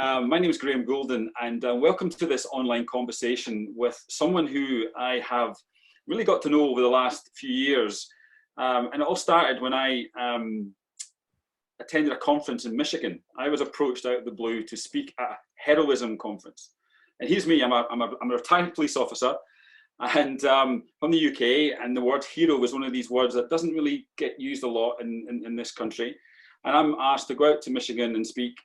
My name is Goulden, and welcome to this online conversation with someone who I have really got to know over the last few years. And it all started when I attended a conference in Michigan. I was approached out of the blue to speak at a heroism conference. And here's me, I'm a retired police officer, and from the UK, and the word hero was one of these words that doesn't really get used a lot in this country. And I'm asked to go out to Michigan and speak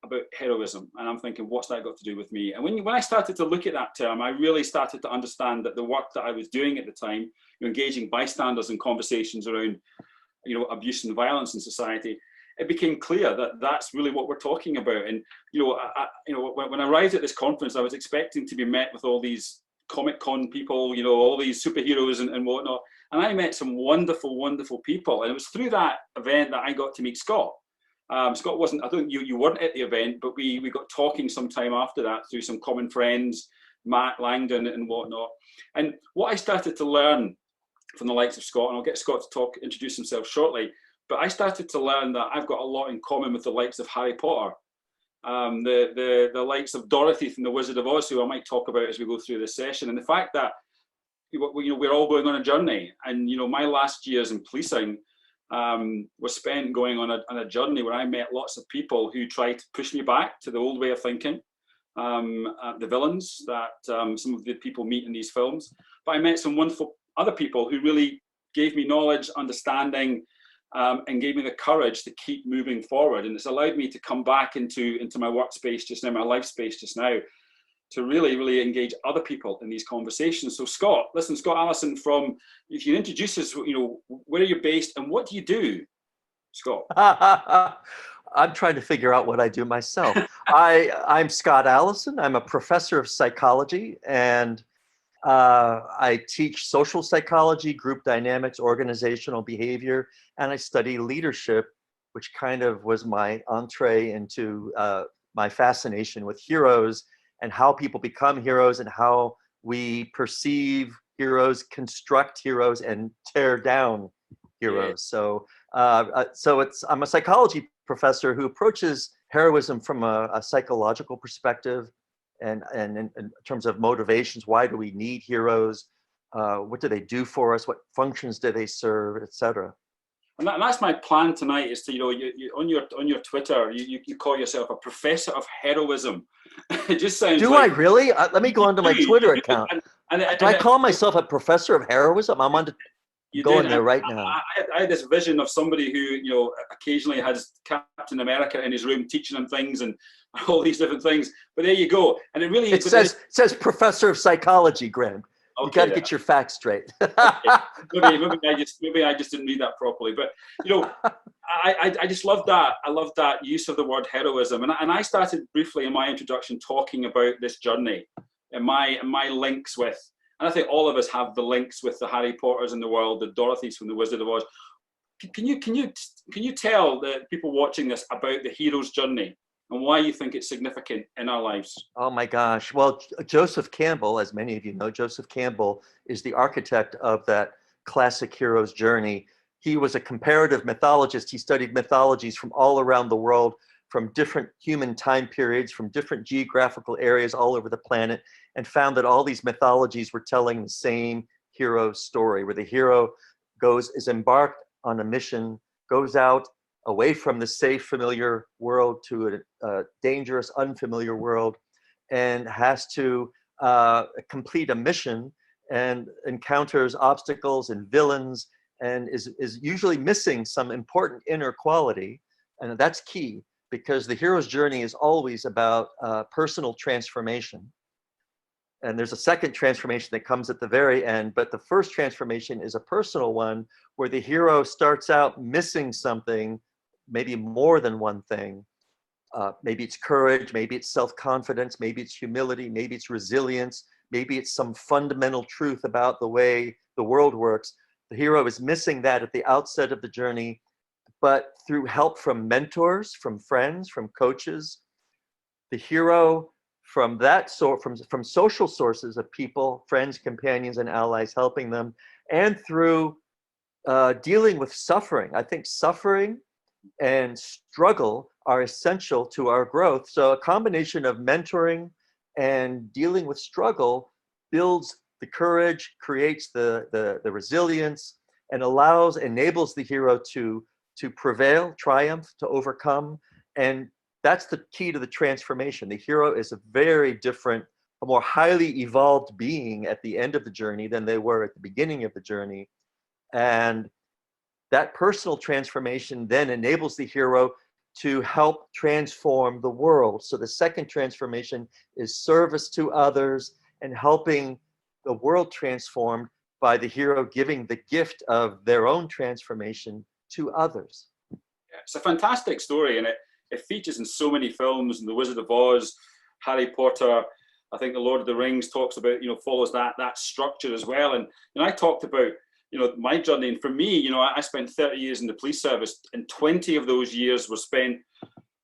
about heroism, and I'm thinking, what's that got to do with me? And when I started to look at that term, I really started to understand that the work that I was doing at the time, engaging bystanders in conversations around, abuse and violence in society, it became clear that that's really what we're talking about. And when I arrived at this conference, I was expecting to be met with all these Comic Con people, all these superheroes and whatnot. And I met some wonderful, wonderful people. And it was through that event that I got to meet Scott. Scott wasn't, I don't, you weren't at the event, but we got talking sometime after that through some common friends, Matt Langdon and whatnot. And what I started to learn from the likes of Scott, and I'll get Scott to introduce himself shortly, but I started to learn that I've got a lot in common with the likes of Harry Potter, the likes of Dorothy from The Wizard of Oz, who I might talk about as we go through this session, and the fact that we're all going on a journey. And my last years in policing was spent going on a journey where I met lots of people who tried to push me back to the old way of thinking, the villains that some of the people meet in these films. But I met some wonderful other people who really gave me knowledge, understanding, and gave me the courage to keep moving forward. And it's allowed me to come back into my workspace just now, my life space just now, to really, really engage other people in these conversations. So Scott Allison if you introduce us, where are you based and what do you do, Scott? I'm trying to figure out what I do myself. I'm Scott Allison. I'm a professor of psychology, and I teach social psychology, group dynamics, organizational behavior, and I study leadership, which kind of was my entree into my fascination with heroes and how people become heroes and how we perceive heroes, construct heroes, and tear down heroes. So I'm a psychology professor who approaches heroism from a psychological perspective, and in terms of motivations. Why do we need heroes? What do they do for us? What functions do they serve, etc. And that's my plan tonight, is to, on your Twitter, you call yourself a professor of heroism. It just sounds Do I really? Let me go onto my Twitter account. Do I call myself a professor of heroism? I'm on to going there right now. I had this vision of somebody who, occasionally has Captain America in his room teaching him things and all these different things. But there you go. And it says professor of psychology, Graham. You got to get your facts straight. Okay. Maybe I just didn't read that properly. But I just love that. I love that use of the word heroism. And I started briefly in my introduction talking about this journey and my links with. And I think all of us have the links with the Harry Potters in the world, the Dorothys from The Wizard of Oz. Can you tell the people watching this about the hero's journey and why you think it's significant in our lives? Oh my gosh. Well, Joseph Campbell, as many of you know, Joseph Campbell is the architect of that classic hero's journey. He was a comparative mythologist. He studied mythologies from all around the world, from different human time periods, from different geographical areas all over the planet, and found that all these mythologies were telling the same hero story, where the hero is embarked on a mission, goes out away from the safe, familiar world to a dangerous, unfamiliar world, and has to complete a mission and encounters obstacles and villains, and is usually missing some important inner quality. And that's key, because the hero's journey is always about personal transformation. And there's a second transformation that comes at the very end, but the first transformation is a personal one, where the hero starts out missing something, maybe more than one thing. Maybe it's courage, maybe it's self-confidence, maybe it's humility, maybe it's resilience, maybe it's some fundamental truth about the way the world works. The hero is missing that at the outset of the journey, but through help from mentors, from friends, from coaches, the hero from that sort, from social sources of people, friends, companions, and allies helping them, and through dealing with suffering. I think suffering and struggle are essential to our growth. So a combination of mentoring and dealing with struggle builds the courage, creates the resilience, and enables the hero to prevail, triumph, to overcome. And that's the key to the transformation. The hero is a very different, a more highly evolved being at the end of the journey than they were at the beginning of the journey. And that personal transformation then enables the hero to help transform the world. So the second transformation is service to others and helping the world transformed by the hero giving the gift of their own transformation to others. Yeah, it's a fantastic story, and it features in so many films, and The Wizard of Oz, Harry Potter. I think The Lord of the Rings talks about, follows that structure as well. And I talked about, my journey. And for me, I spent 30 years in the police service, and 20 of those years were spent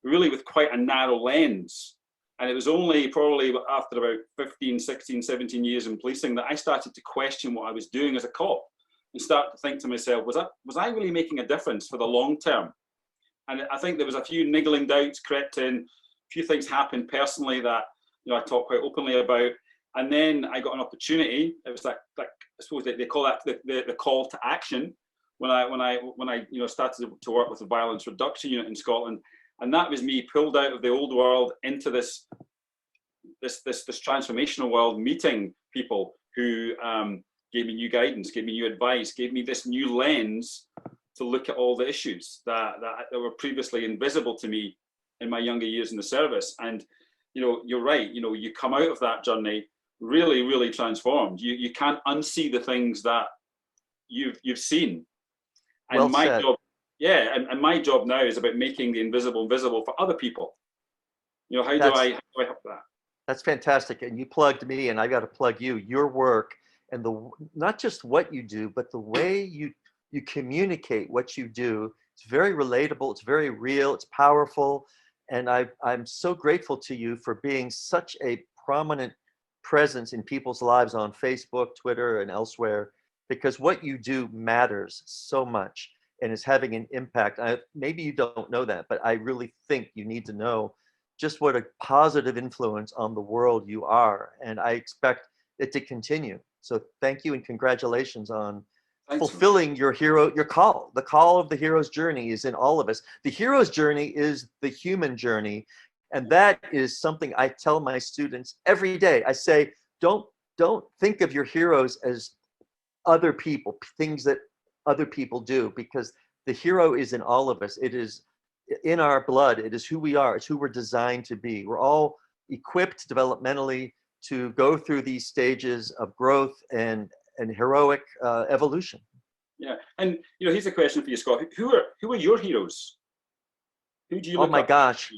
really with quite a narrow lens. And it was only probably after about 15, 16, 17 years in policing that I started to question what I was doing as a cop and start to think to myself, was I really making a difference for the long term? And I think there was a few niggling doubts crept in, a few things happened personally that, I talk quite openly about. And then I got an opportunity. It was like I suppose they call that the call to action when I started to work with the violence reduction unit in Scotland, and that was me pulled out of the old world into this transformational world, meeting people who gave me new guidance, gave me new advice, gave me this new lens to look at all the issues that were previously invisible to me in my younger years in the service. And you're right. You come out of that journey really, really transformed. You can't unsee the things that you've seen. And Well my said. job, and my job now is about making the invisible visible for other people. How do I help that? That's fantastic. And you plugged me, and I got to plug you. Your work and not just what you do, but the way you communicate what you do. It's very relatable. It's very real. It's powerful. And I'm so grateful to you for being such a prominent presence in people's lives on Facebook, Twitter, and elsewhere, because what you do matters so much and is having an impact. Maybe you don't know that, but I really think you need to know just what a positive influence on the world you are. And I expect it to continue. So thank you and congratulations on fulfilling your call. The call of the hero's journey is in all of us. The hero's journey is the human journey. And that is something I tell my students every day. I say, don't think of your heroes as other people, things that other people do, because the hero is in all of us. It is in our blood. It is who we are. It's who we're designed to be. We're all equipped developmentally to go through these stages of growth and heroic evolution. Yeah, and here's a question for you, Scott. Who are your heroes? Who do you look up? Oh my gosh.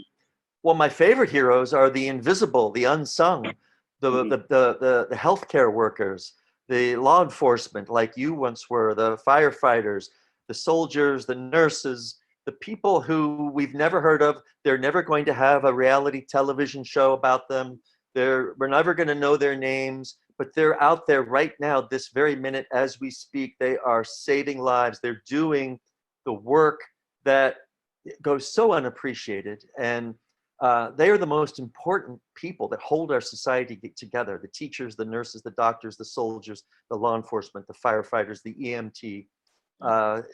Well, my favorite heroes are the invisible, the unsung, the healthcare workers, the law enforcement, like you once were, the firefighters, the soldiers, the nurses, the people who we've never heard of. They're never going to have a reality television show about them. We're never going to know their names, but they're out there right now, this very minute as we speak. They are saving lives. They're doing the work that goes so unappreciated. And they are the most important people that hold our society together. The teachers, the nurses, the doctors, the soldiers, the law enforcement, the firefighters, the EMT.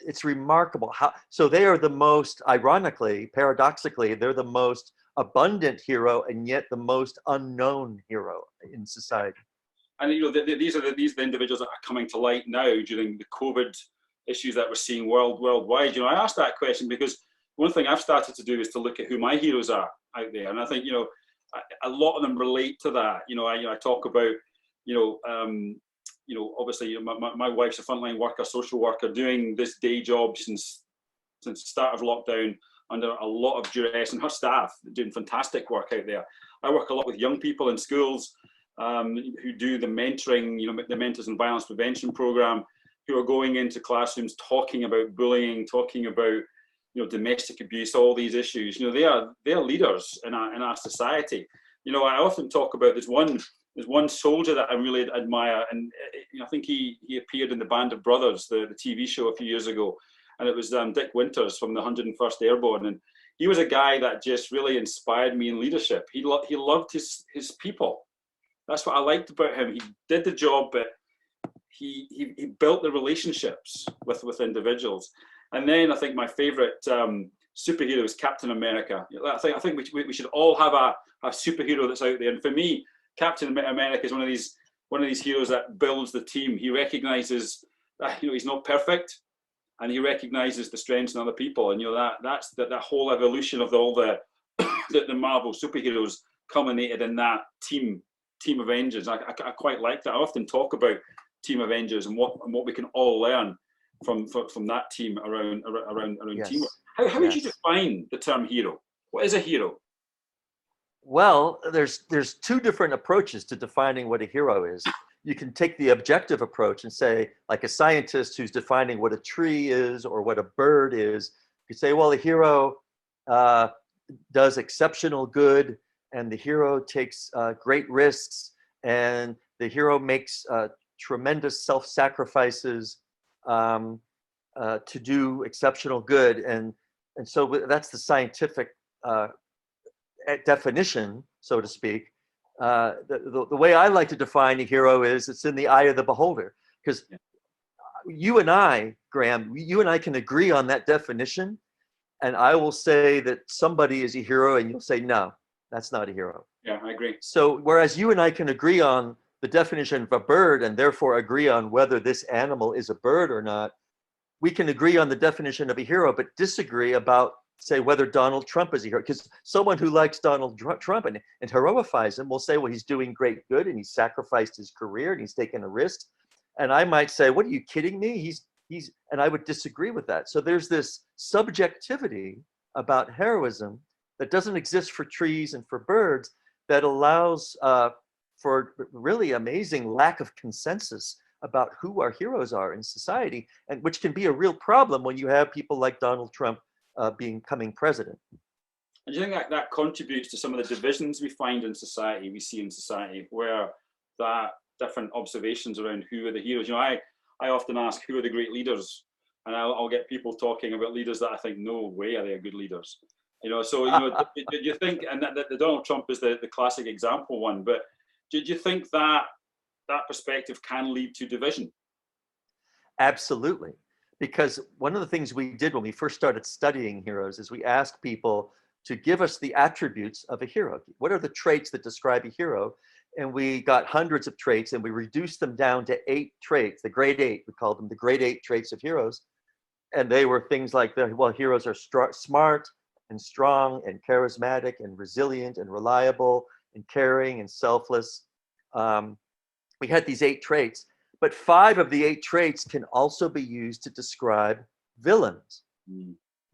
It's remarkable so they are the most, ironically, paradoxically, they're the most abundant hero and yet the most unknown hero in society. And these are the individuals that are coming to light now during the COVID issues that we're seeing worldwide. I asked that question because one thing I've started to do is to look at who my heroes are out there, and I think a lot of them relate to that. I talk about obviously my wife's a frontline worker, social worker, doing this day job since the start of lockdown under a lot of duress, and her staff doing fantastic work out there. I work a lot with young people in schools who do the mentoring, the Mentors in Violence Prevention program, who are going into classrooms talking about bullying, talking about domestic abuse, all these issues. They are leaders in our society. I often talk about there's one soldier that I really admire, and I think he appeared in the Band of Brothers, the TV show a few years ago, and it was Dick Winters from the 101st Airborne, and he was a guy that just really inspired me in leadership. He loved his people. That's what I liked about him. He did the job, but he built the relationships with individuals. And then I think my favorite superhero is Captain America. I think we should all have a superhero that's out there. And for me, Captain America is one of these heroes that builds the team. He recognizes that he's not perfect, and he recognizes the strengths in other people. And that's that whole evolution of all the Marvel superheroes culminated in that team Avengers. I quite like that. I often talk about Team Avengers and what we can all learn from that team around Yes. teamwork. How would you define the term hero? What is a hero? Well, there's two different approaches to defining what a hero is. You can take the objective approach and say, like a scientist who's defining what a tree is or what a bird is, you say, well, a hero does exceptional good, and the hero takes great risks, and the hero makes tremendous self-sacrifices to do exceptional good. And so that's the scientific definition, so to speak. The way I like to define a hero is it's in the eye of the beholder, because you and I, Graham, you and I can agree on that definition, and I will say that somebody is a hero, and you'll say, no, that's not a hero. Yeah, I agree. So whereas you and I can agree on the definition of a bird and therefore agree on whether this animal is a bird or not, we can agree on the definition of a hero, but disagree about, say, whether Donald Trump is a hero. Because someone who likes Donald Trump and heroifies him will say, well, he's doing great good and he's sacrificed his career and he's taken a risk. And I might say, what, are you kidding me? And I would disagree with that. So there's this subjectivity about heroism that doesn't exist for trees and for birds that allows for really amazing lack of consensus about who our heroes are in society, and which can be a real problem when you have people like Donald Trump becoming president. And do you think that contributes to some of the divisions we see in society, where that different observations around who are the heroes? I often ask, who are the great leaders? And I'll get people talking about leaders that I think, no way are they good leaders. So do you think, and that Donald Trump is the classic example one, but do you think that perspective can lead to division? Absolutely. Because one of the things we did when we first started studying heroes is we asked people to give us the attributes of a hero. What are the traits that describe a hero? And we got hundreds of traits, and we reduced them down to 8 traits, the great 8. We called them the great 8 traits of heroes. And they were things like, heroes are smart and strong and charismatic and resilient and reliable and caring and selfless. We had these 8 traits, but 5 of the 8 traits can also be used to describe villains.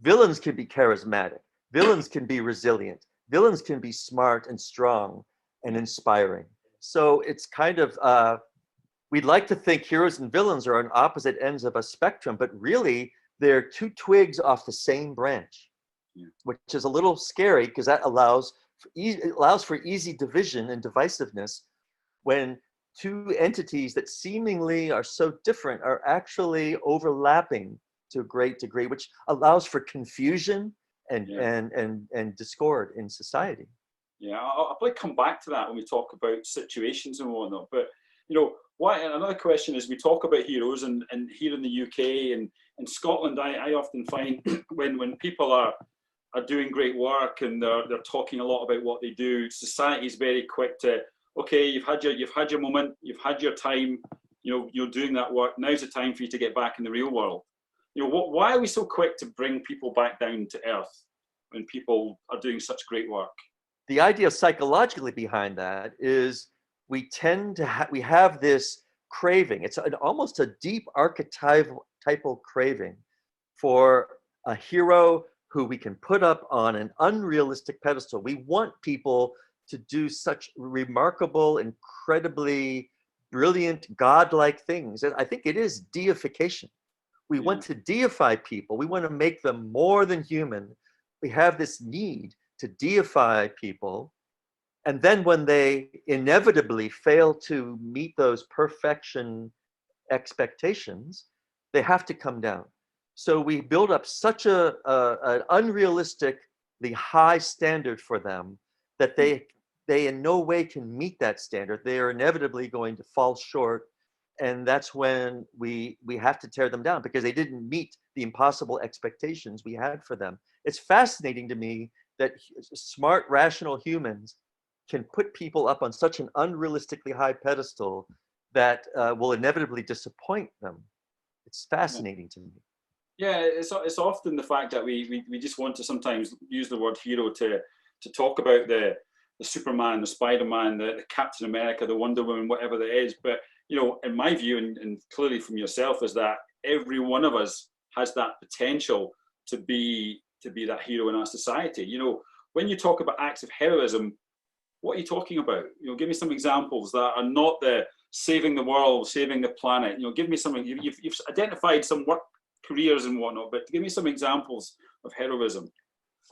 Villains can be charismatic. Villains can be resilient. Villains can be smart and strong and inspiring. So it's kind of, we'd like to think heroes and villains are on opposite ends of a spectrum, but really they're 2 twigs off the same branch, which is a little scary because that allows for easy division and divisiveness when 2 entities that seemingly are so different are actually overlapping to a great degree, which allows for confusion and discord in society. Yeah, I'll probably come back to that when we talk about situations and whatnot. But another question is, we talk about heroes, and here in the UK and in Scotland, I often find when people are doing great work and they're talking a lot about what they do, society is very quick to, okay, you've had your moment, you've had your time, you're doing that work. Now's the time for you to get back in the real world. Why are we so quick to bring people back down to earth when people are doing such great work? The idea psychologically behind that is we have this craving. It's almost a deep archetypal craving for a hero who we can put up on an unrealistic pedestal. We want people to do such remarkable, incredibly brilliant, godlike things. And I think it is deification. We want to deify people. We want to make them more than human. We have this need to deify people. And then when they inevitably fail to meet those perfection expectations, they have to come down. So we build up such an unrealistically high standard for them that they in no way can meet that standard. They are inevitably going to fall short. And that's when we have to tear them down because they didn't meet the impossible expectations we had for them. It's fascinating to me that smart, rational humans can put people up on such an unrealistically high pedestal that will inevitably disappoint them. It's fascinating to me. Yeah, it's often the fact that we just want to sometimes use the word hero to talk about the Superman, the Spider-Man, the Captain America, the Wonder Woman, whatever that is. But you know, in my view, and clearly from yourself, is that every one of us has that potential to be that hero in our society. You know, when you talk about acts of heroism, what are you talking about? You know, give me some examples that are not the saving the world, saving the planet. You know, give me something. You've identified some work careers and whatnot, but give me some examples of heroism.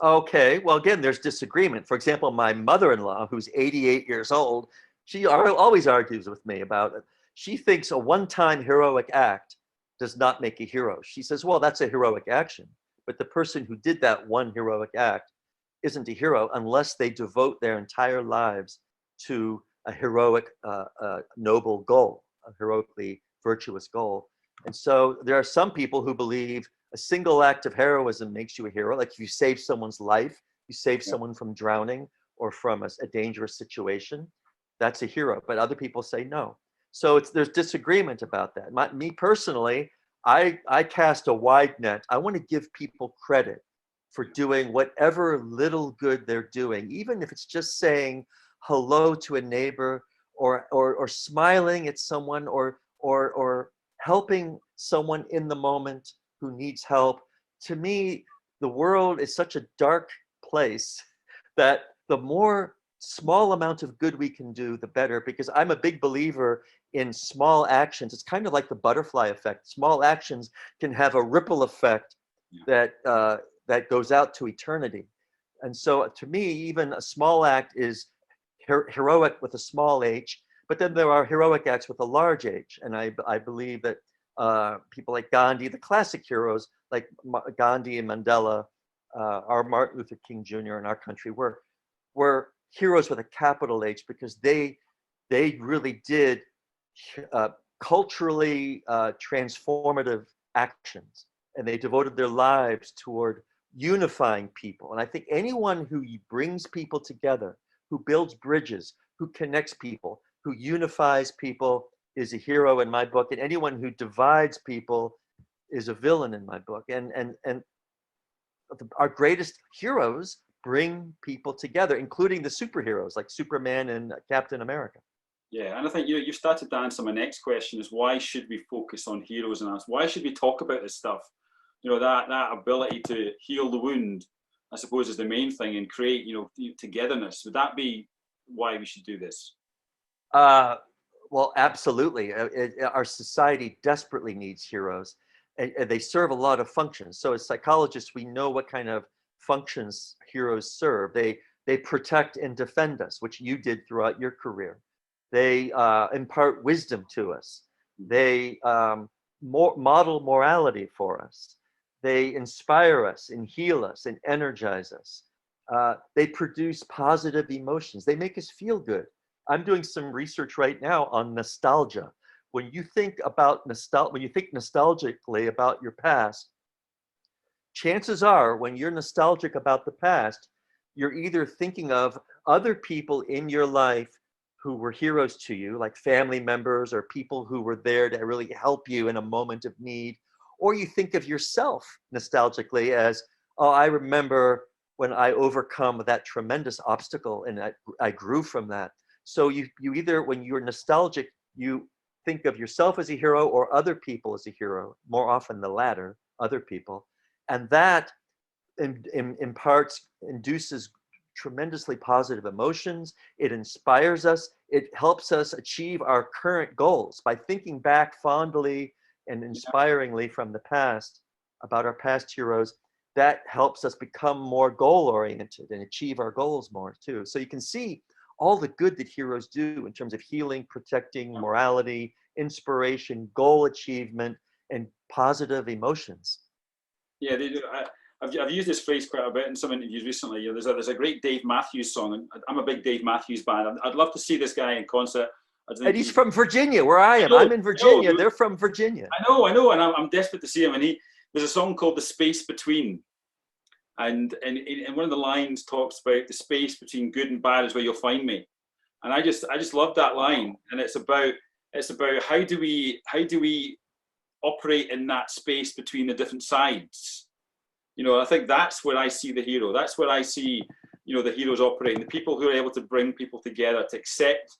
Okay, well, again, there's disagreement. For example, my mother-in-law, who's 88 years old, she always argues with me about it. She thinks a one-time heroic act does not make a hero. She says, well, that's a heroic action, but the person who did that one heroic act isn't a hero unless they devote their entire lives to a heroic, noble goal, a heroically virtuous goal. And so there are some people who believe a single act of heroism makes you a hero. Like if you save someone's life, you save someone from drowning or from a dangerous situation, that's a hero. But other people say no. So there's disagreement about that. Me personally, I cast a wide net. I want to give people credit for doing whatever little good they're doing, even if it's just saying hello to a neighbor or smiling at someone or helping someone in the moment who needs help. To me, the world is such a dark place that the more small amount of good we can do, the better, because I'm a big believer in small actions. It's kind of like the butterfly effect. Small actions can have a ripple effect that goes out to eternity. And so to me, even a small act is heroic with a small h, but then there are heroic acts with a large H. And I believe that people like Gandhi, the classic heroes like Gandhi and Mandela, our Martin Luther King Jr. in our country were heroes with a capital H because they really did culturally transformative actions, and they devoted their lives toward unifying people. And I think anyone who brings people together, who builds bridges, who connects people, who unifies people is a hero in my book. And anyone who divides people is a villain in my book. And our greatest heroes bring people together, including the superheroes like Superman and Captain America. Yeah, and I think you started to answer my next question is why should we focus on heroes and us? Why should we talk about this stuff? You know, that ability to heal the wound, I suppose, is the main thing, and create, you know, togetherness. Would that be why we should do this? Well, absolutely. Our society desperately needs heroes. And they serve a lot of functions. So as psychologists, we know what kind of functions heroes serve. They protect and defend us, which you did throughout your career. They impart wisdom to us. They model morality for us. They inspire us and heal us and energize us. They produce positive emotions. They make us feel good. I'm doing some research right now on nostalgia. When you think about when you think nostalgically about your past, chances are when you're nostalgic about the past, you're either thinking of other people in your life who were heroes to you, like family members or people who were there to really help you in a moment of need, or you think of yourself nostalgically as, oh, I remember when I overcome that tremendous obstacle and I grew from that. So you either, when you're nostalgic, you think of yourself as a hero or other people as a hero, more often the latter, other people. And that induces tremendously positive emotions. It inspires us. It helps us achieve our current goals by thinking back fondly and inspiringly from the past about our past heroes. That helps us become more goal-oriented and achieve our goals more too. So you can see all the good that heroes do in terms of healing, protecting, morality, inspiration, goal achievement, and positive emotions. Yeah, they do. I've used this phrase quite a bit in some interviews recently. You know, there's a great Dave Matthews song, and I'm a big Dave Matthews fan. I'd love to see this guy in concert. I And think he's from Virginia, where I am. I'm in Virginia. They're from Virginia. I know, and I'm desperate to see him. And there's a song called "The Space Between," and one of the lines talks about the space between good and bad is where you'll find me. And I just love that line. And it's about how do we operate in that space between the different sides. You know, I think that's where I see the hero. That's where I see, you know, the heroes operating. The people who are able to bring people together, to accept,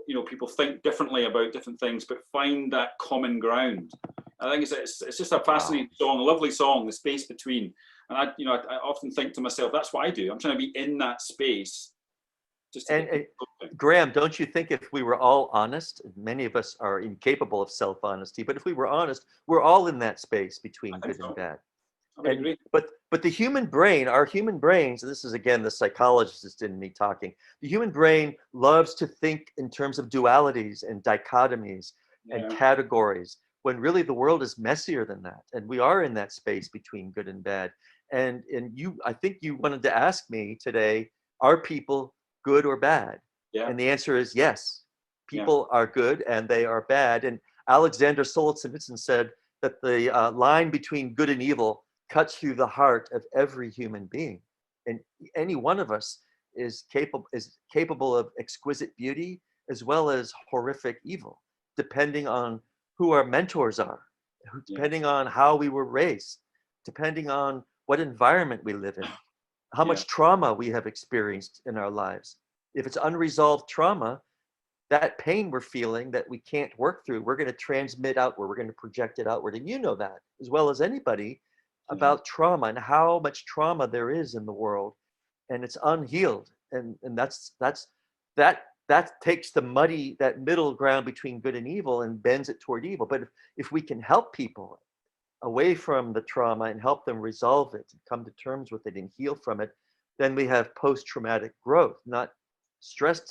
you know, people think differently about different things, but find that common ground. I think it's just a fascinating song, a lovely song, The Space Between. And I often think to myself, that's what I do. I'm trying to be in that space. And Graham, don't you think if we were all honest, many of us are incapable of self-honesty, but if we were honest, we're all in that space between good and bad. But the human brain, our human brains, and this is again the psychologist in me talking, the human brain loves to think in terms of dualities and dichotomies and categories, when really the world is messier than that. And we are in that space between good and bad. And I think you wanted to ask me today, are people good or bad? Yeah. And the answer is yes. People are good and they are bad. And Alexander Solzhenitsyn said that the line between good and evil cuts through the heart of every human being. And any one of us is capable of exquisite beauty as well as horrific evil, depending on who our mentors are, depending on how we were raised, depending on what environment we live in, how much trauma we have experienced in our lives. If it's unresolved trauma, that pain we're feeling that we can't work through, we're going to transmit outward, we're going to project it outward. And you know that as well as anybody about trauma and how much trauma there is in the world, and it's unhealed. And that takes that middle ground between good and evil and bends it toward evil. But if we can help people away from the trauma and help them resolve it, and come to terms with it and heal from it, then we have post-traumatic growth, not stress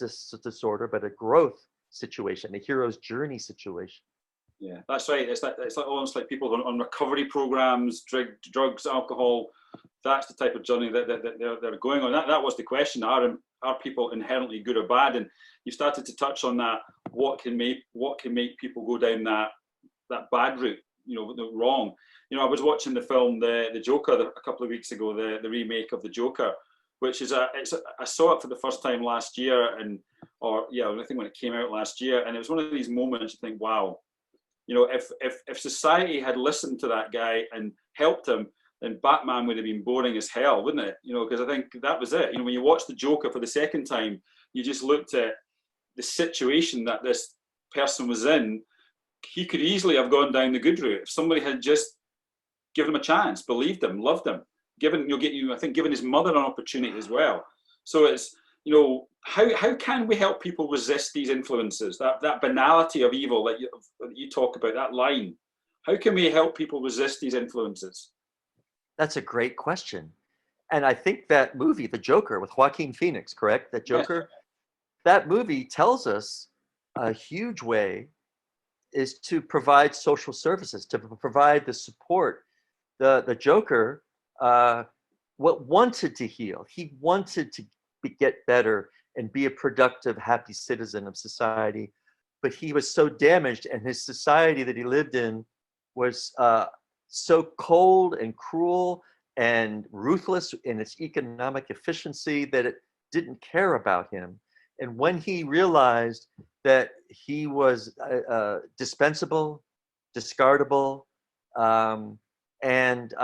disorder, but a growth situation, a hero's journey situation. Yeah, that's right. It's like almost like people on recovery programs, drugs, alcohol. That's the type of journey that they're going on. That was the question: are people inherently good or bad? And you started to touch on that. What can make people go down that bad route? You know, the wrong. You know, I was watching the film the Joker a couple of weeks ago, the remake of the Joker, which is I saw it for the first time last year, I think when it came out last year, and it was one of these moments you think, wow. You know, if society had listened to that guy and helped him, then Batman would have been boring as hell, wouldn't it? You know, because I think that was it. You know, when you watch the Joker for the second time, you just looked at the situation that this person was in. He could easily have gone down the good route if somebody had just given him a chance, believed him, loved him, given his mother an opportunity as well. So it's, you know, how can we help people resist these influences, that banality of evil that you talk about, that line? How can we help people resist these influences? That's a great question. And I think that movie, The Joker, with Joaquin Phoenix, correct? That Joker, that movie tells us a huge way is to provide social services, to provide the support. The Joker wanted to heal. He wanted to get better and be a productive, happy citizen of society. But he was so damaged, and his society that he lived in was so cold and cruel and ruthless in its economic efficiency that it didn't care about him. And when he realized that he was dispensable, discardable, and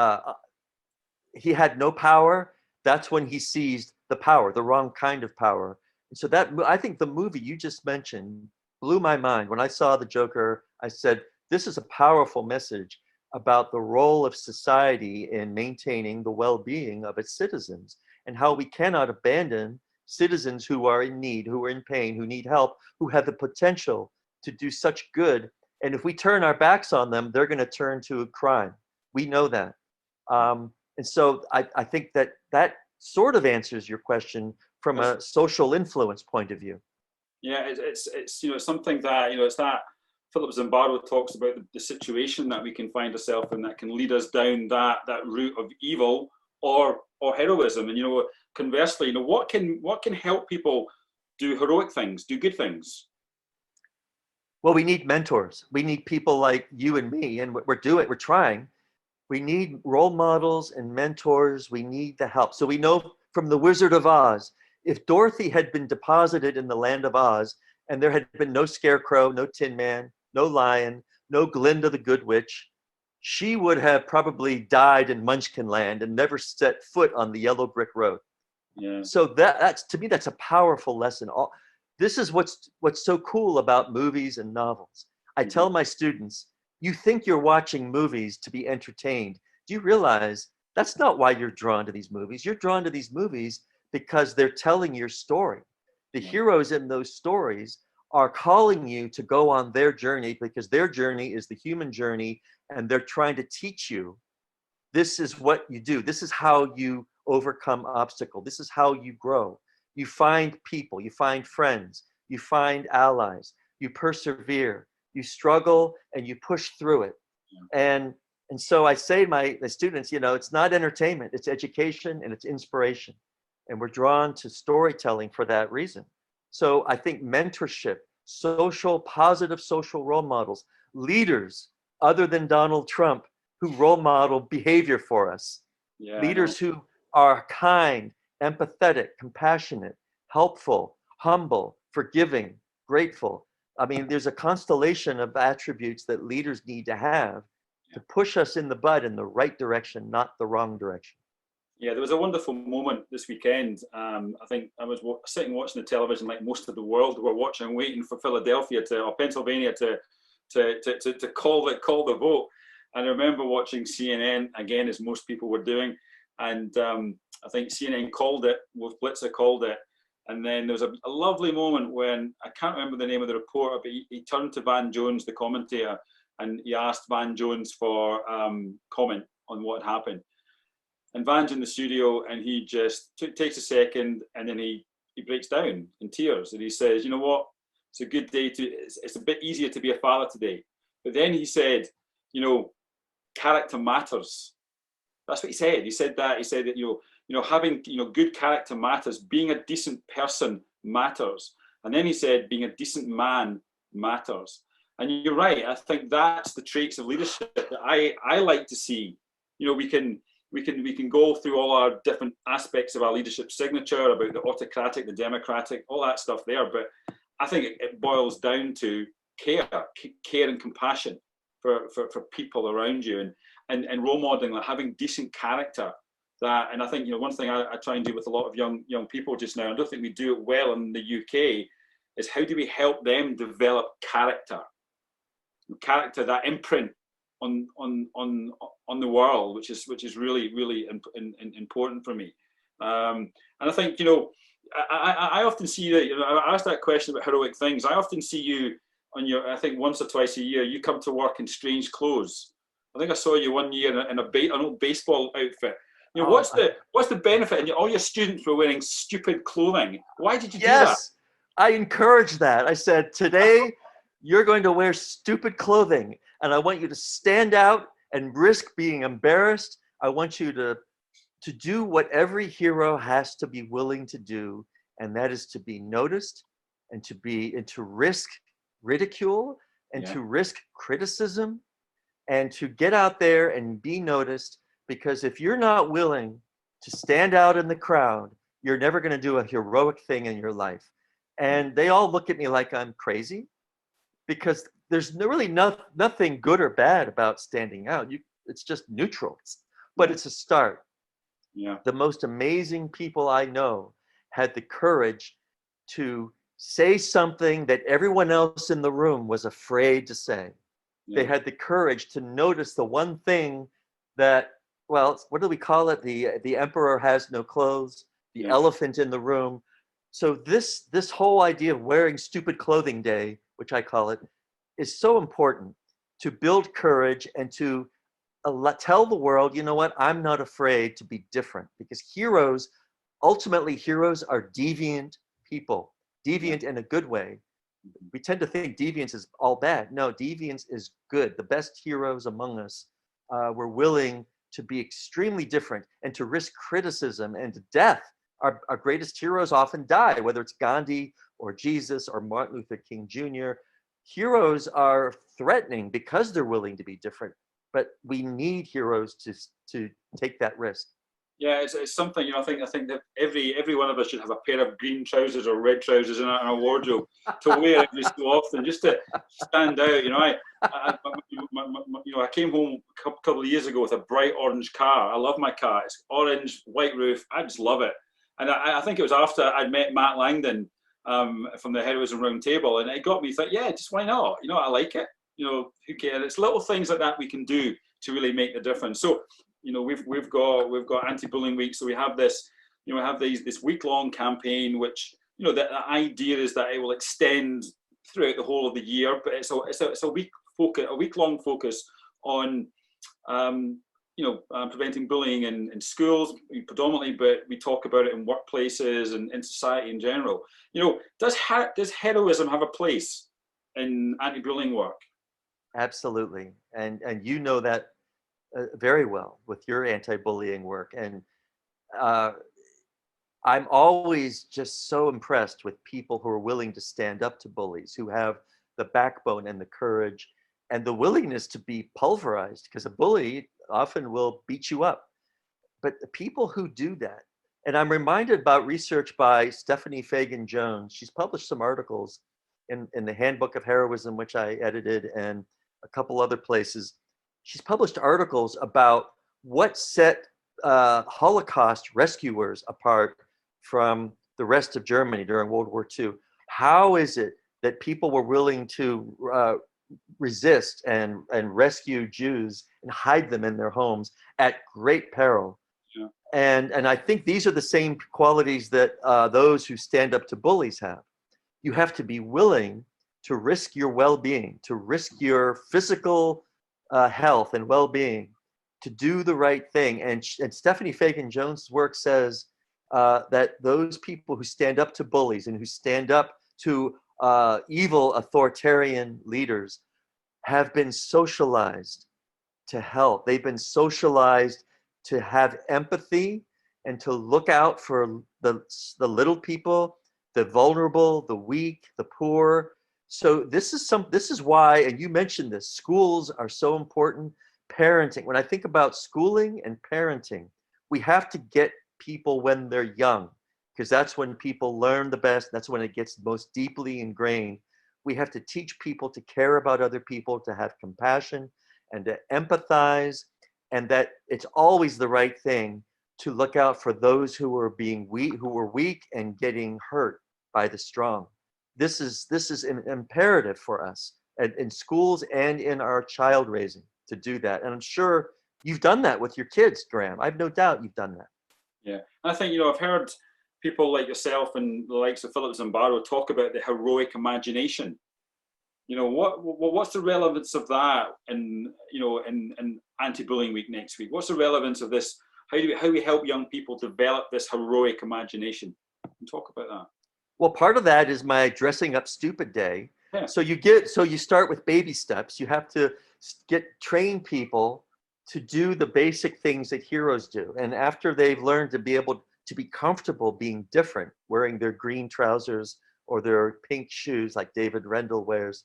he had no power, that's when he seized the power, the wrong kind of power. And so I think the movie you just mentioned blew my mind. When I saw The Joker, I said, this is a powerful message about the role of society in maintaining the well-being of its citizens, and how we cannot abandon citizens who are in need, who are in pain, who need help, who have the potential to do such good. And if we turn our backs on them, they're going to turn to a crime. We know that. And so I think that sort of answers your question from a social influence point of view. Yeah, it's you know, something that, you know, it's that Philip Zimbardo talks about the situation that we can find ourselves in that can lead us down that route of evil or heroism. And, you know, conversely, you know, what can help people do heroic things, do good things? Well, we need mentors. We need people like you and me, and we're trying. We need role models and mentors. We need the help. So we know from the Wizard of Oz, if Dorothy had been deposited in the land of Oz and there had been no Scarecrow, no Tin Man, no Lion, no Glinda the Good Witch, she would have probably died in Munchkin Land and never set foot on the yellow brick road. Yeah. So that's to me, that's a powerful lesson. This is what's so cool about movies and novels. I tell my students, you think you're watching movies to be entertained. Do you realize that's not why you're drawn to these movies? You're drawn to these movies because they're telling your story. The heroes in those stories are calling you to go on their journey because their journey is the human journey, and they're trying to teach you this is what you do. This is how you overcome obstacle. This is how you grow. You find people, you find friends, you find allies, you persevere, you struggle, and you push through it. And so I say to my students, you know, it's not entertainment, it's education and it's inspiration. And we're drawn to storytelling for that reason. So I think mentorship, positive social role models, leaders other than Donald Trump who role model behavior for us, leaders who are kind, empathetic, compassionate, helpful, humble, forgiving, grateful. I mean, there's a constellation of attributes that leaders need to have to push us in the butt in the right direction, not the wrong direction. Yeah, there was a wonderful moment this weekend. I think I was sitting watching the television like most of the world were watching, waiting for Philadelphia or Pennsylvania to call the vote. And I remember watching CNN again, as most people were doing, and I think CNN called it, Wolf Blitzer called it, and then there was a lovely moment when, I can't remember the name of the reporter, but he turned to Van Jones, the commentator, and he asked Van Jones for comment on what happened. And Van's in the studio, and he just takes a second, and then he breaks down in tears, and he says, you know what, it's a good day it's a bit easier to be a father today. But then he said, you know, character matters. That's what he said. He said that you know having, you know, good character matters. Being a decent person matters. And then he said being a decent man matters. And you're right. I think that's the traits of leadership that I like to see. You know, we can go through all our different aspects of our leadership signature about the autocratic, the democratic, all that stuff there. But I think it boils down to care and compassion for people around you, and role modeling, like having decent character. That, and I think, you know, one thing I try and do with a lot of young people just now, I don't think we do it well in the UK, is how do we help them develop character, that imprint on the world, which is really important for me. And I think, you know, I often see that, you know, I asked that question about heroic things. I often see you on I think once or twice a year, you come to work in strange clothes. I think I saw you one year in an old baseball outfit. You know, what's the benefit? And all your students were wearing stupid clothing. Why did you do that? Yes, I encouraged that. I said, today you're going to wear stupid clothing, and I want you to stand out and risk being embarrassed. I want you to do what every hero has to be willing to do, and that is to be noticed, and to risk ridicule, and to risk criticism, and to get out there and be noticed. Because if you're not willing to stand out in the crowd, you're never going to do a heroic thing in your life. And they all look at me like I'm crazy, because there's really nothing good or bad about standing out. It's just neutral, but it's a start. Yeah. The most amazing people I know had the courage to say something that everyone else in the room was afraid to say. Yeah. They had the courage to notice the one thing that, well, what do we call it? The emperor has no clothes, the elephant in the room. So this whole idea of wearing stupid clothing day, which I call it, is so important to build courage and to tell the world, you know what, I'm not afraid to be different, because ultimately heroes are deviant people, deviant in a good way. We tend to think deviance is all bad. No, deviance is good. The best heroes among us were willing to be extremely different and to risk criticism and death. Our greatest heroes often die, whether it's Gandhi or Jesus or Martin Luther King Jr. Heroes are threatening because they're willing to be different, but we need heroes to take that risk. Yeah, it's something, I think that every one of us should have a pair of green trousers or red trousers in our wardrobe to wear every so often, just to stand out. I came home a couple of years ago with a bright orange car. I love my car. It's orange, white roof. I just love it. And I think it was after I'd met Matt Langdon from the Heroism Roundtable, and it got me thought, yeah, just why not? I like it. Who cares? It's little things like that we can do to really make the difference. So, we've got anti-bullying week, so we have this, this week-long campaign, which the idea is that it will extend throughout the whole of the year, but it's a week-long focus on preventing bullying in schools predominantly, but we talk about it in workplaces and in society in general. Does heroism have a place in anti-bullying work? Absolutely, and you know that very well with your anti-bullying work. And I'm always just so impressed with people who are willing to stand up to bullies, who have the backbone and the courage and the willingness to be pulverized, because a bully often will beat you up. But the people who do that, and I'm reminded about research by Stephanie Fagan-Jones. She's published some articles in the Handbook of Heroism, which I edited, and a couple other places. She's published articles about what set Holocaust rescuers apart from the rest of Germany during World War II. How is it that people were willing to resist and rescue Jews and hide them in their homes at great peril? Yeah. And I think these are the same qualities that those who stand up to bullies have. You have to be willing to risk your well-being, to risk your physical health and well-being, to do the right thing. And Stephanie Fagan-Jones' work says that those people who stand up to bullies and who stand up to evil authoritarian leaders have been socialized to help. They've been socialized to have empathy and to look out for the little people, the vulnerable, the weak, the poor. So this is why, and you mentioned this, schools are so important. Parenting. When I think about schooling and parenting, we have to get people when they're young, because that's when people learn the best. That's when it gets most deeply ingrained. We have to teach people to care about other people, to have compassion and to empathize, and that it's always the right thing to look out for those who are being weak, who were weak and getting hurt by the strong. This is an imperative for us in schools and in our child raising to do that. And I'm sure you've done that with your kids, Graham. I have no doubt you've done that. Yeah, I think, I've heard people like yourself and the likes of Philip Zimbardo talk about the heroic imagination. What's the relevance of that in anti-bullying week next week? What's the relevance of this? How we help young people develop this heroic imagination? And talk about that. Well, part of that is my dressing up stupid day. Yeah. So you start with baby steps. You have to train people to do the basic things that heroes do. And after they've learned to be able to be comfortable being different, wearing their green trousers or their pink shoes like David Rendell wears,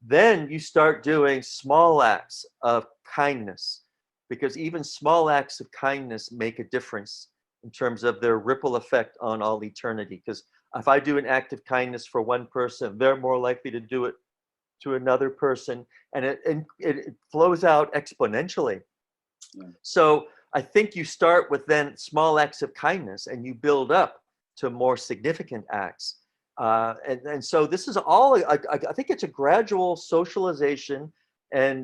then you start doing small acts of kindness, because even small acts of kindness make a difference in terms of their ripple effect on all eternity. Because if I do an act of kindness for one person, they're more likely to do it to another person, and it flows out exponentially. Yeah. So I think you start with then small acts of kindness, and you build up to more significant acts. And so this is all, I think it's a gradual socialization, and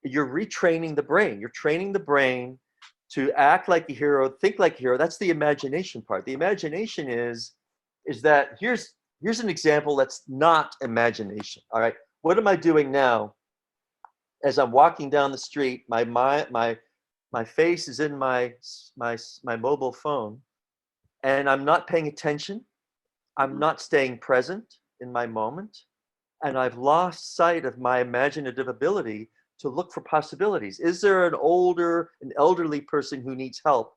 you're retraining the brain. You're training the brain to act like a hero, think like a hero. That's the imagination part. The imagination is that here's an example that's not imagination. All right, what am I doing now? As I'm walking down the street, my face is in my mobile phone, and I'm not paying attention. I'm not staying present. in my moment, and I've lost sight of my imaginative ability to look for possibilities. Is there an elderly person who needs help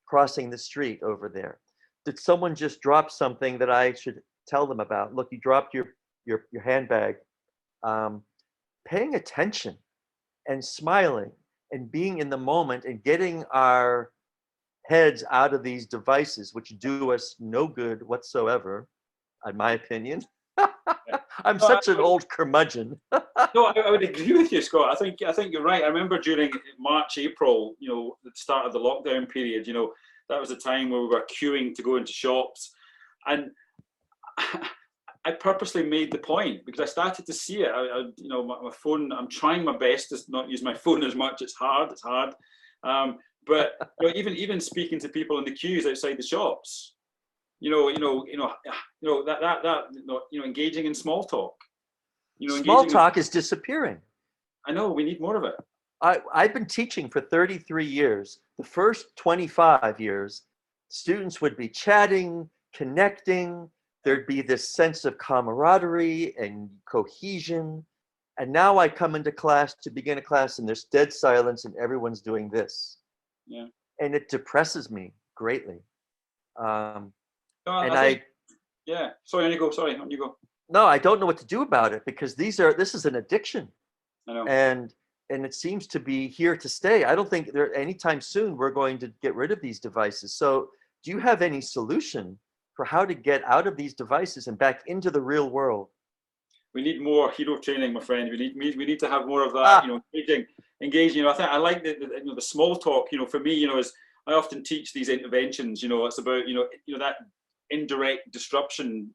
crossing the street over there? Did someone just drop something that I should tell them about? Look, you dropped your handbag. Paying attention and smiling and being in the moment and getting our heads out of these devices, which do us no good whatsoever, in my opinion. I'm such an old curmudgeon. No, I would agree with you, Scott. I think you're right. I remember during March, April, the start of the lockdown period, that was a time where we were queuing to go into shops. And I purposely made the point because I started to see it. My phone, I'm trying my best to not use my phone as much. It's hard. But even speaking to people in the queues outside the shops, engaging in small talk. Small talk is disappearing. I know, we need more of it. I've been teaching for 33 years. The first 25 years, students would be chatting, connecting. There'd be this sense of camaraderie and cohesion. And now I come into class to begin a class and there's dead silence and everyone's doing this. Yeah. And it depresses me greatly. Yeah. Sorry, on you go. No, I don't know what to do about it because this is an addiction. I know. And it seems to be here to stay. I don't think anytime soon we're going to get rid of these devices. So do you have any solution for how to get out of these devices and back into the real world? We need more hero training, my friend. We need to have more of that. Engaging. I think I like the small talk. For me, as I often teach these interventions. It's about that indirect disruption,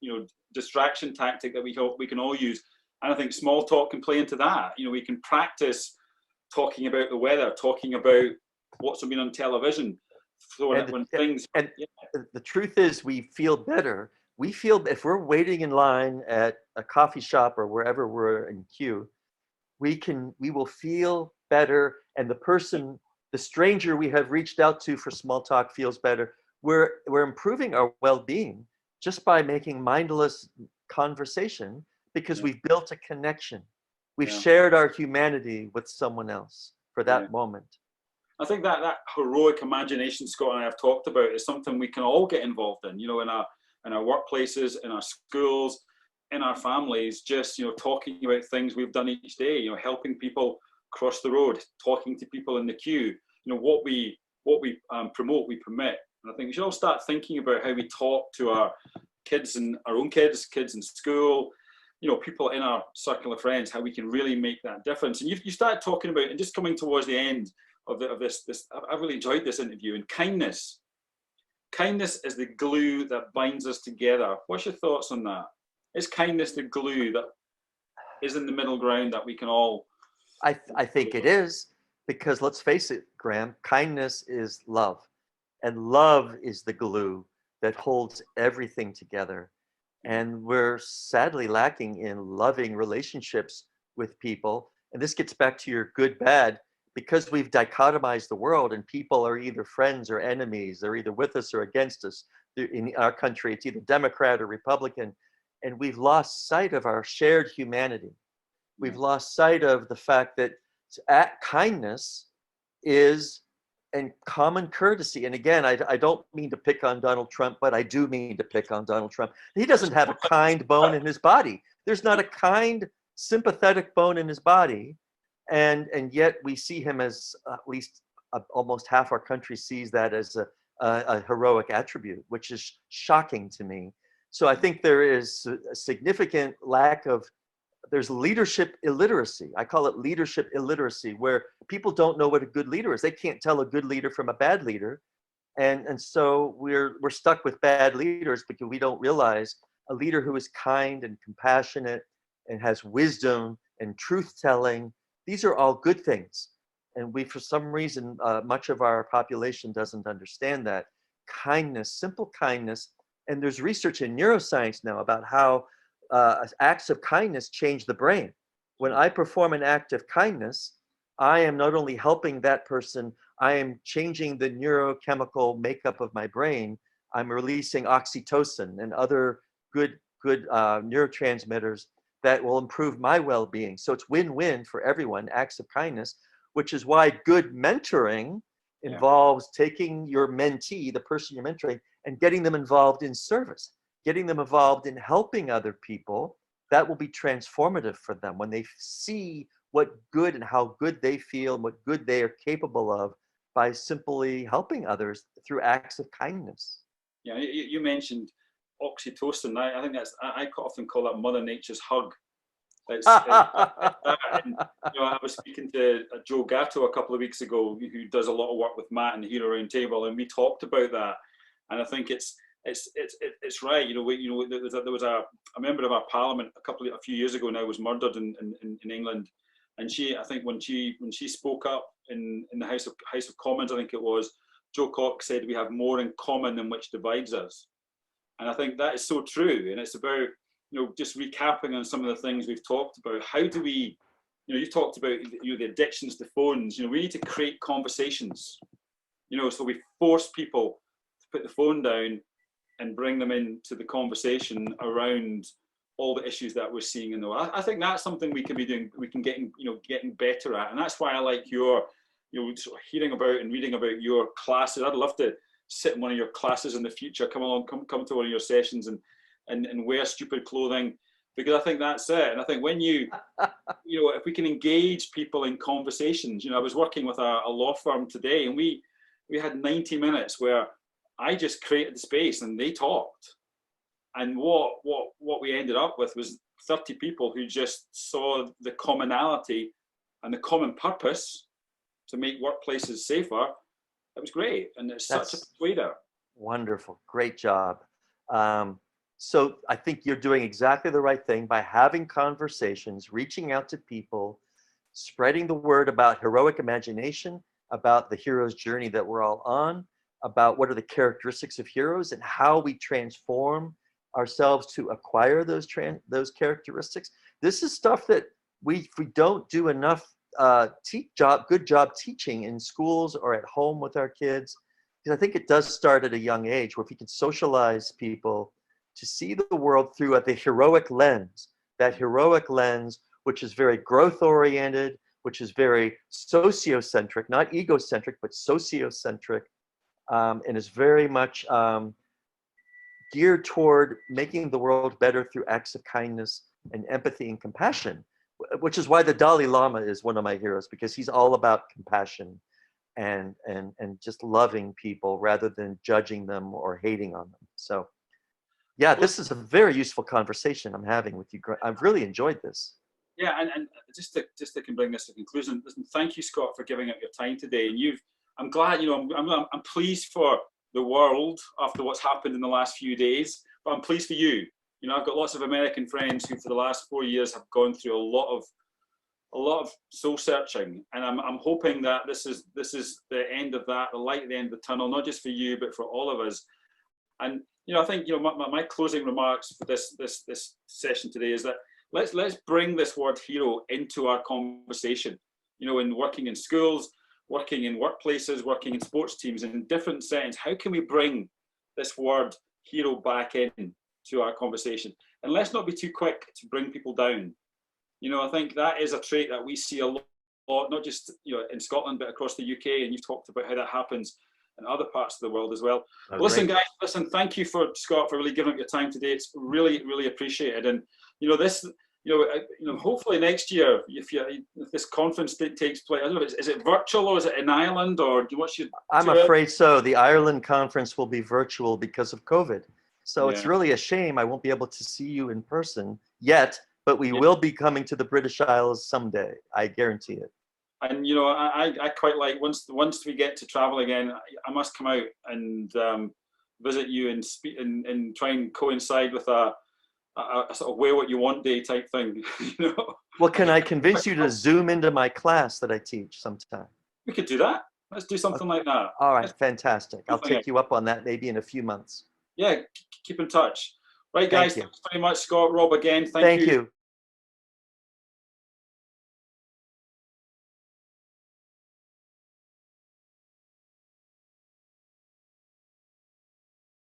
distraction tactic that we can all use. And I think small talk can play into that. We can practice talking about the weather, talking about what's been on television. The truth is, we feel better. We feel if we're waiting in line at a coffee shop or wherever we're in queue, we will feel better. And the stranger we have reached out to for small talk feels better. We're improving our well-being just by making mindless conversation because we've built a connection. We've shared our humanity with someone else for that moment. I think that heroic imagination Scott and I have talked about is something we can all get involved in, in our workplaces, in our schools, in our families, just, talking about things we've done each day, helping people cross the road, talking to people in the queue, what we promote, we permit. And I think we should all start thinking about how we talk to our kids and our own kids in school, people in our circle of friends, how we can really make that difference. And you started talking about, and just coming towards the end of this, I've really enjoyed this interview, and kindness. Kindness is the glue that binds us together. What's your thoughts on that? Is kindness the glue that is in the middle ground that we can all... I think it is, because let's face it, Graham, kindness is love. And love is the glue that holds everything together. And we're sadly lacking in loving relationships with people. And this gets back to your good, bad, because we've dichotomized the world and people are either friends or enemies. They're either with us or against us. In our country, it's either Democrat or Republican. And we've lost sight of our shared humanity. We've lost sight of the fact that kindness is and common courtesy. And again, I don't mean to pick on Donald Trump, but I do mean to pick on Donald Trump. He doesn't have a kind bone in his body. There's not a kind, sympathetic bone in his body. And yet we see him as at least almost half our country sees that as a heroic attribute, which is shocking to me. So I think there is a significant lack of, there's leadership illiteracy. I call it leadership illiteracy, where people don't know what a good leader is. They can't tell a good leader from a bad leader. And so we're stuck with bad leaders because we don't realize a leader who is kind and compassionate and has wisdom and truth-telling, these are all good things. And we, for some reason, much of our population doesn't understand that. Kindness, simple kindness, and there's research in neuroscience now about how acts of kindness change the brain. When I perform an act of kindness, I am not only helping that person, I am changing the neurochemical makeup of my brain. I'm releasing oxytocin and other good good neurotransmitters that will improve my well-being. So it's win-win for everyone, acts of kindness, which is why good mentoring involves taking your mentee, the person you're mentoring, and getting them involved in service, getting them involved in helping other people. That will be transformative for them when they see what good and how good they feel and what good they are capable of by simply helping others through acts of kindness. Yeah, you mentioned oxytocin. I think I often call that Mother Nature's hug. It's that. And, I was speaking to Joe Gatto a couple of weeks ago, who does a lot of work with Matt and the Hero Roundtable, and we talked about that. And I think it's right. There was a member of our parliament a few years ago now was murdered in England, and I think when she spoke up in the House of Commons, I think it was, Joe Cox said we have more in common than which divides us. And I think that is so true. And it's about, just recapping on some of the things we've talked about. How do we, you talked about the addictions to phones. We need to create conversations, so we force people to put the phone down and bring them into the conversation around all the issues that we're seeing in the world. I think that's something we can be doing, we can getting better at. And that's why I like your, sort of hearing about and reading about your classes. I'd love to sit in one of your classes in the future, come to one of your sessions and wear stupid clothing, because I think that's it. And I think when if we can engage people in conversations, I was working with a law firm today, and we had 90 minutes where I just created the space and they talked. And what we ended up with was 30 people who just saw the commonality and the common purpose to make workplaces safer. It was great. And it's such a persuader. Wonderful. Great job. So I think you're doing exactly the right thing by having conversations, reaching out to people, spreading the word about heroic imagination, about the hero's journey that we're all on, about what are the characteristics of heroes and how we transform ourselves to acquire those characteristics. This is stuff that we don't do enough good job teaching in schools or at home with our kids. Because I think it does start at a young age, where if we can socialize people to see the world through the heroic lens, that heroic lens, which is very growth oriented, which is very sociocentric, not egocentric, but sociocentric, and is very much geared toward making the world better through acts of kindness and empathy and compassion, which is why the Dalai Lama is one of my heroes, because he's all about compassion and just loving people rather than judging them or hating on them. So yeah, this is a very useful conversation I'm having with you. I've really enjoyed this. Yeah, and just to bring this to conclusion, listen, thank you, Scott, for giving up your time today. And I'm glad, I'm pleased for the world after what's happened in the last few days, but I'm pleased for you. I've got lots of American friends who for the last 4 years have gone through a lot of soul searching, and I'm hoping that this is the end of that, the light at the end of the tunnel, not just for you, but for all of us. And I think my closing remarks for this session today is that let's bring this word hero into our conversation. In working in schools, working in workplaces, working in sports teams, in different settings. How can we bring this word hero back in to our conversation? And let's not be too quick to bring people down. I think that is a trait that we see a lot, not just in Scotland, but across the UK. And you've talked about how that happens in other parts of the world as well. Oh, listen, guys, thank you Scott for really giving up your time today. It's really, really appreciated. And hopefully next year, if this conference takes place, I don't know, is it virtual or is it in Ireland, or what's your? I'm afraid so. The Ireland conference will be virtual because of COVID. So it's really a shame I won't be able to see you in person yet, but we will be coming to the British Isles someday. I guarantee it. And I quite like once we get to travel again, I must come out and visit you and speak and try and coincide with a sort of wear what you want day type thing. Well, can I convince you to Zoom into my class that I teach sometime? We could do that. Let's do something like that. All right, fantastic. I'll take you up on that maybe in a few months. Yeah, keep in touch. Right, guys. Thanks very much, Scott. Rob, again. Thank you.